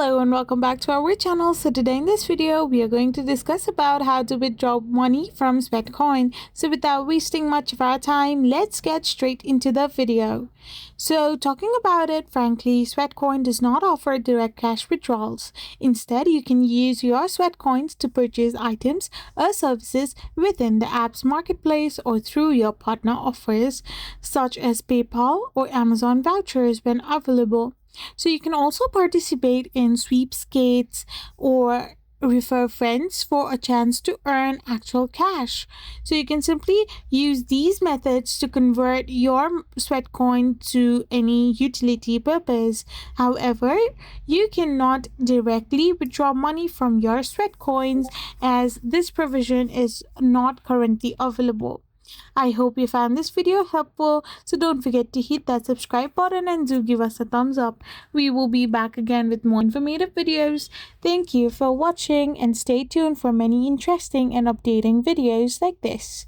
Hello and welcome back to our channel. So today in this video we are going to discuss about how to withdraw money from Sweatcoin. So without wasting much of our time, let's get straight into the video. So talking about it, frankly, Sweatcoin does not offer direct cash withdrawals. Instead, you can use your Sweatcoins to purchase items or services within the app's marketplace or through your partner offers such as PayPal or Amazon vouchers when available. So you can also participate in sweepstakes or refer friends for a chance to earn actual cash. So you can simply use these methods to convert your Sweatcoin to any utility purpose. However, you cannot directly withdraw money from your Sweatcoins as this provision is not currently available. I hope you found this video helpful, so don't forget to hit that subscribe button and do give us a thumbs up. We will be back again with more informative videos. Thank you for watching and stay tuned for many interesting and updating videos like this.